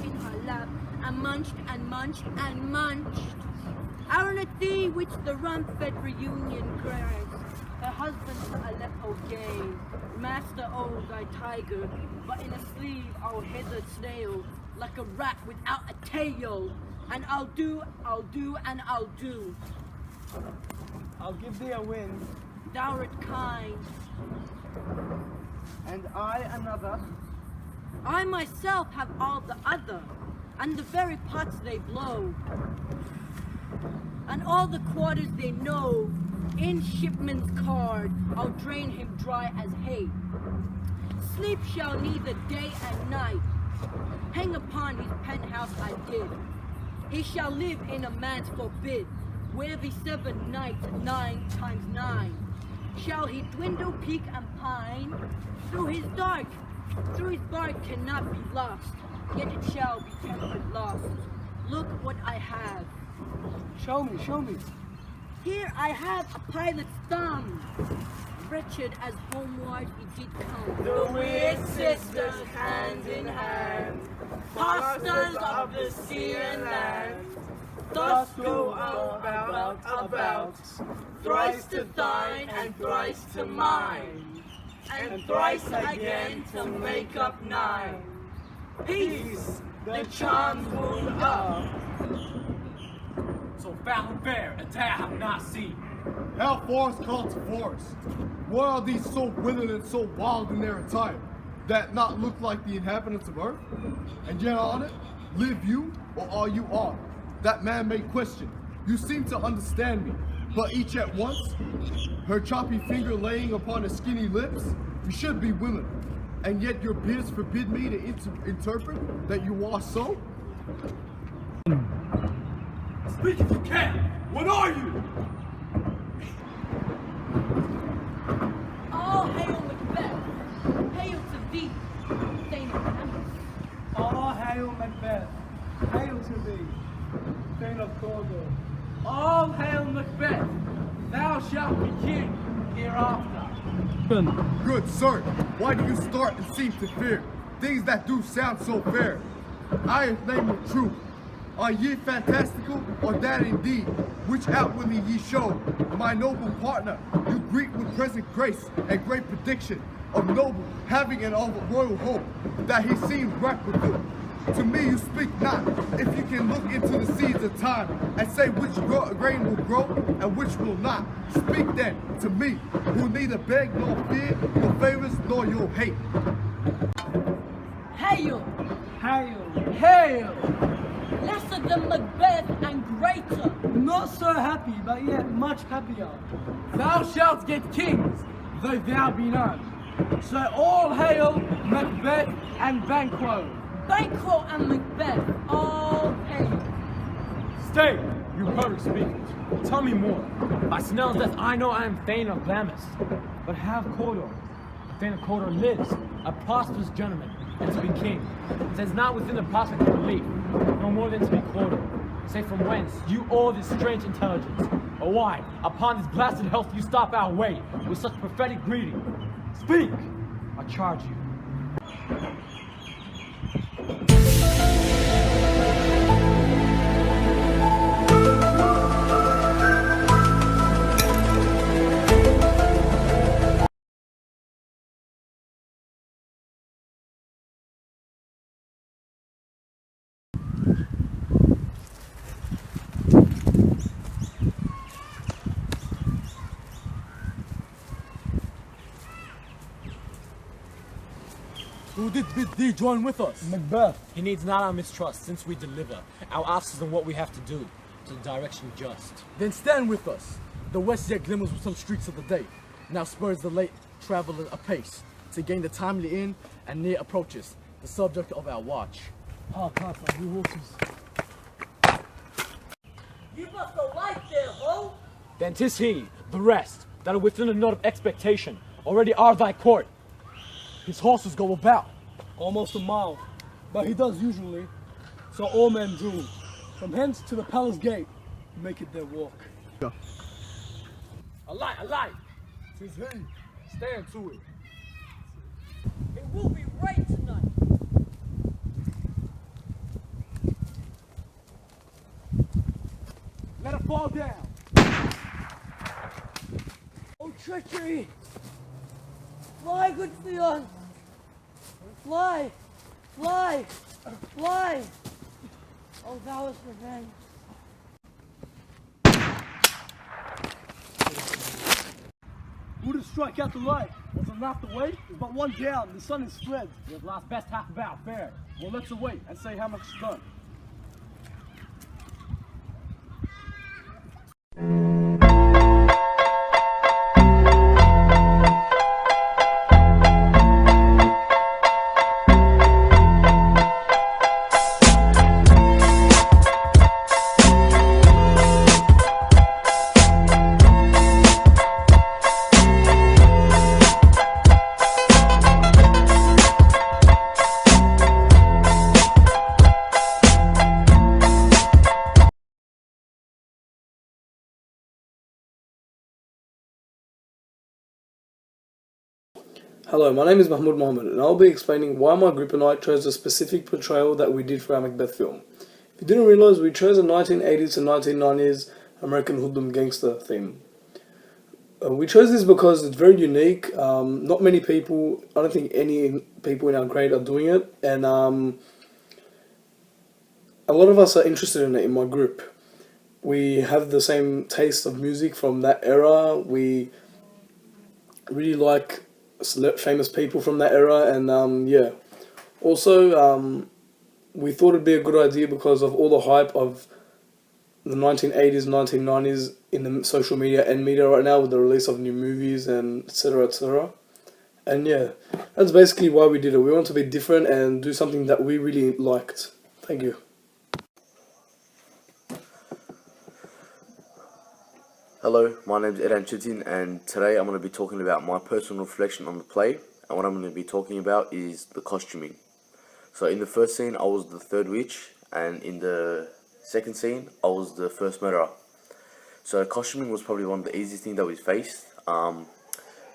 in her lap, and munched and munched and munched. Aranati which the rum-fed reunion cries, her husband to Aleppo gave. Master, oh, thy tiger, but in a sleeve, oh, headed snail, like a rat without a tail. And I'll do, and I'll do. I'll give thee a wind. Thou art kind. And I another. I myself have all the other, and the very pots they blow, and all the quarters they know. In shipman's card, I'll drain him dry as hay. Sleep shall neither day and night hang upon his penthouse I did. He shall live in a man's forbid, where the 7 nights 9 times 9. Shall he dwindle, peak, and pine? Through his bark cannot be lost, yet it shall be tempered lost. Look what I have. Show me, show me. Here I have a pilot's thumb. Wretched as homeward he did come. The weird sisters hand in hand, Pastors of the sea and land, thus go about, thrice to thine and thrice to mine, and thrice again to make up 9. Peace, the charms wound up. So foul and fair, a day I have not seen. How forest calls to forest. Why are these so withered and so wild in their attire, that not look like the inhabitants of earth? And yet on it, live you, or are you on? That man may question. You seem to understand me, but each at once, her choppy finger laying upon her skinny lips, you should be women. And yet your beards forbid me to interpret that you are so? Speak if you can! What are you? All hail Macbeth! Hail to thee, Thane of Amity! All hail Macbeth. Hail to thee, Thane of Cawdor. All hail Macbeth! Thou shalt be king hereafter. Good sir, why do you start and seem to fear things that do sound so fair? I have named the truth. Are ye fantastical, or that indeed, which outwardly ye show? My noble partner, you greet with present grace and great prediction of noble, having and of a royal hope, that he seems ripe with you. To me you speak not, if you can look into the seeds of time, and say which grain will grow, and which will not. Speak then, to me, who neither beg nor fear, your favors nor your hate. Hail! Hail. Hail! Lesser than Macbeth and greater! Not so happy, but yet much happier. Thou shalt get kings, though thou be none. So all hail Macbeth and Banquo. Banquo and Macbeth, all hail! Stay, you public speakers. Tell me more. By Snell's death, I know I am Thane of Glamis. But have Cawdor. Thane of Cawdor lives, a prosperous gentleman, and to be king. It is not within the prospect of relief, no more than to be Cawdor. Say from whence you all this strange intelligence, or why, upon this blasted health you stop our way with such prophetic greeting. Speak, I charge you. Who did bid thee join with us? Macbeth. He needs not our mistrust, since we deliver our officers on what we have to do, to the direction just. Then stand with us. The west yet glimmers with some streaks of the day. Now spurs the late traveler apace, to gain the timely end and near approaches, the subject of our watch. You horses. You must go light there, ho! Then 'tis he, the rest, that are within a note of expectation, already are thy court. His horses go about. Almost a mile, but he does usually. So all men do. From hence to the palace gate, make it their walk. Alight, alight! 'Tis he. Stand to it. It will be right tonight. all down. Oh, treachery! Fly, good Theon! Fly! Fly! Fly! Oh, thou is revenge. Who to strike out the light? Was it not the way? There's but one down. The sun is fled. We have lost best half of our fair. Well, let's await and say how much is done. Hello, my name is Mahmoud Mohammed, and I'll be explaining why my group and I chose a specific portrayal that we did for our Macbeth film. If you didn't realize, we chose a 1980s to 1990s American hoodlum gangster theme. We chose this because it's very unique. Not many people, I don't think any people in our grade are doing it, and a lot of us are interested in it in my group. We have the same taste of music from that era. We really like famous people from that era, and yeah. Also, we thought it'd be a good idea because of all the hype of the 1980s, 1990s in the social media and media right now with the release of new movies and etc, etc. And yeah, that's basically why we did it. We want to be different and do something that we really liked. Thank you. Hello, my name is Edan Chitin, and today I'm going to be talking about my personal reflection on the play, and what I'm going to be talking about is the costuming. So in the first scene I was the third witch, and in the second scene I was the first murderer. So costuming was probably one of the easiest things that we faced,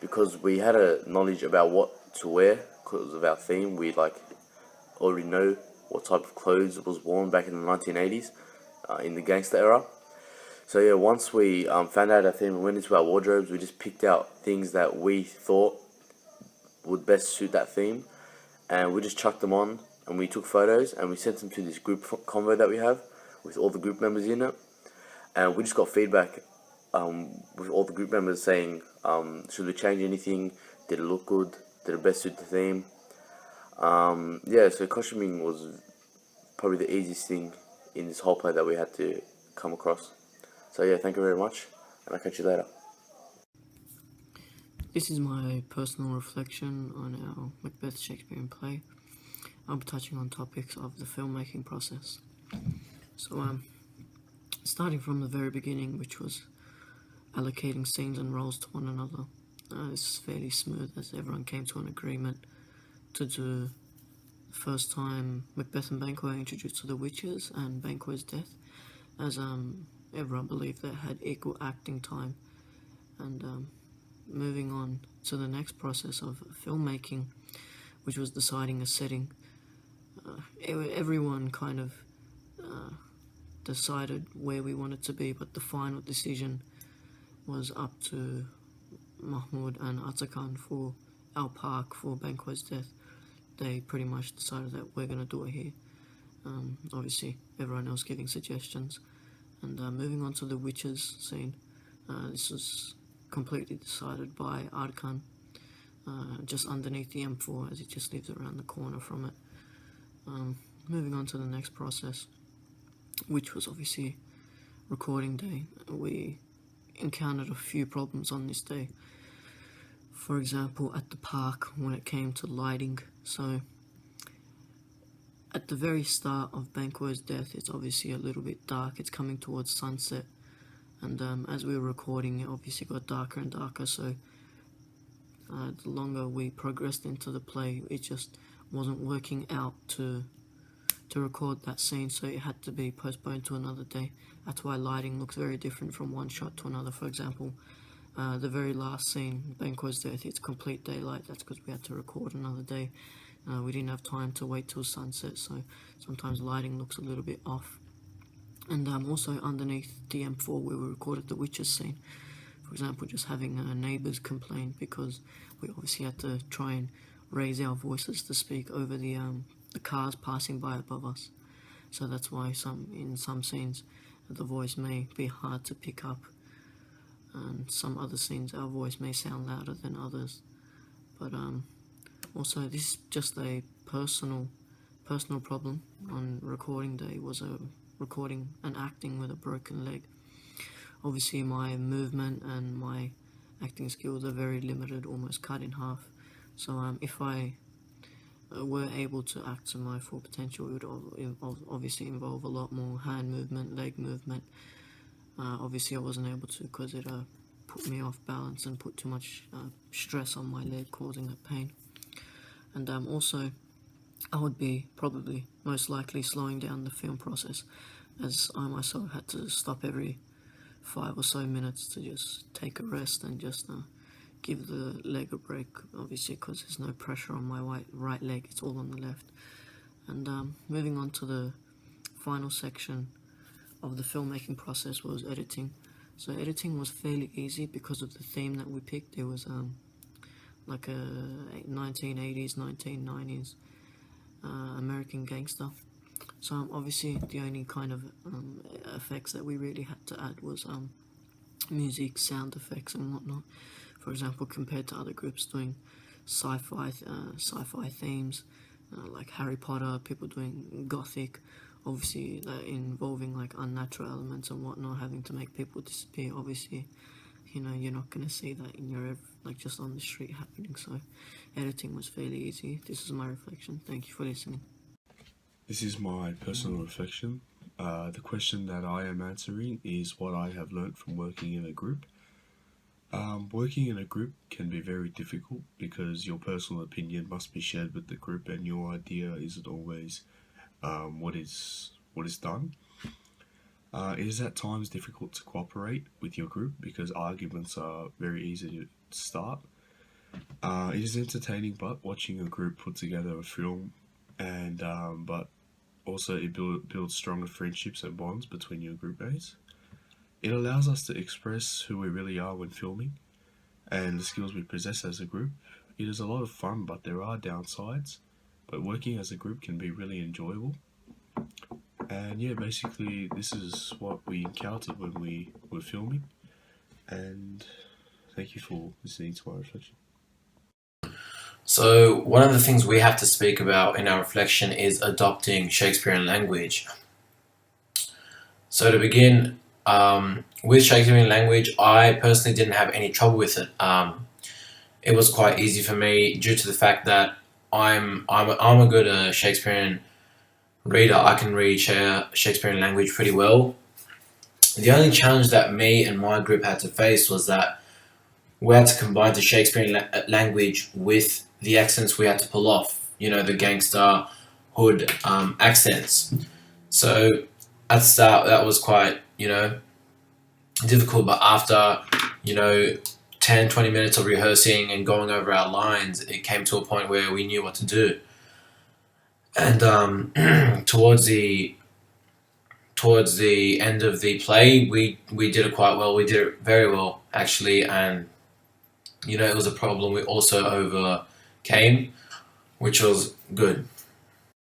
because we had a knowledge about what to wear because of our theme. We already know what type of clothes was worn back in the 1980s in the gangster era. So yeah, once we found out our theme and went into our wardrobes, we just picked out things that we thought would best suit that theme, and we just chucked them on, and we took photos and we sent them to this group convo that we have with all the group members in it, and we just got feedback with all the group members saying, should we change anything, did it look good, did it best suit the theme. Yeah, so costuming was probably the easiest thing in this whole play that we had to come across. So yeah, thank you very much, and I'll catch you later. This is my personal reflection on our Macbeth Shakespearean play. I'll be touching on topics of the filmmaking process. So, starting from the very beginning, which was allocating scenes and roles to one another, this is fairly smooth as everyone came to an agreement to do the first time Macbeth and Banquo were introduced to the witches and Banquo's death, as everyone believed they had equal acting time. And moving on to the next process of filmmaking, which was deciding a setting, everyone kind of decided where we wanted to be, but the final decision was up to Mahmoud and Atakan for our park for Banquo's death. They pretty much decided that we're going to do it here. Obviously everyone else giving suggestions. And moving on to the witches scene, this was completely decided by Arkan, just underneath the M4, as it just lives around the corner from it. Moving on to the next process, which was obviously recording day. We encountered a few problems on this day. For example, at the park, when it came to lighting. So at the very start of Banquo's death, it's obviously a little bit dark. It's coming towards sunset, and as we were recording, it obviously got darker and darker. So the longer we progressed into the play, it just wasn't working out to record that scene, so it had to be postponed to another day. That's why lighting looks very different from one shot to another. For example, the very last scene, Banquo's death, it's complete daylight. That's because we had to record another day. We didn't have time to wait till sunset, so sometimes lighting looks a little bit off. And also underneath the M4 where we recorded the witches scene, for example, just having neighbours complain because we obviously had to try and raise our voices to speak over the cars passing by above us. So that's why in some scenes the voice may be hard to pick up, and some other scenes our voice may sound louder than others. But also this is just a personal problem on recording day, was recording and acting with a broken leg. Obviously my movement and my acting skills are very limited, almost cut in half. So if I were able to act to my full potential, it would obviously involve a lot more hand movement, leg movement. Obviously I wasn't able to because it put me off balance and put too much stress on my leg, causing that pain. And also I would be probably most likely slowing down the film process, as I myself had to stop every 5 or so minutes to just take a rest and just give the leg a break, obviously because there's no pressure on my right leg, it's all on the left. And moving on to the final section of the filmmaking process was editing. So editing was fairly easy because of the theme that we picked. It was like a 1980s, 1990s American gangster. So obviously the only kind of effects that we really had to add was music, sound effects and whatnot. For example, compared to other groups doing sci-fi themes, like Harry Potter, people doing gothic, obviously involving like unnatural elements and whatnot, having to make people disappear. Obviously, you know, you're not going to see that in your like just on the street happening. So editing was fairly easy. This is my reflection. Thank you for listening. This is my personal reflection. The question that I am answering is what I have learnt from working in a group. Working in a group can be very difficult because your personal opinion must be shared with the group and your idea isn't always what is done. It is at times difficult to cooperate with your group because arguments are very easy to start. It is entertaining, but watching a group put together a film, and but also it builds stronger friendships and bonds between your group mates. It allows us to express who we really are when filming and the skills we possess as a group. It is a lot of fun, but there are downsides, but working as a group can be really enjoyable. And yeah, basically this is what we encountered when we were filming, and thank you for listening to my reflection. So one of the things we have to speak about in our reflection is adopting Shakespearean language. So to begin, with Shakespearean language, I personally didn't have any trouble with it. It was quite easy for me due to the fact that I'm a good Shakespearean reader. I can read Shakespearean language pretty well. The only challenge that me and my group had to face was that we had to combine the Shakespearean language with the accents we had to pull off, you know, the gangster, hood accents. So at the start, that was quite, you know, difficult, but after, you know, 10-20 minutes of rehearsing and going over our lines, it came to a point where we knew what to do. And towards the end of the play, we did it quite well. We did it very well, actually, and you know, it was a problem we also overcame, which was good.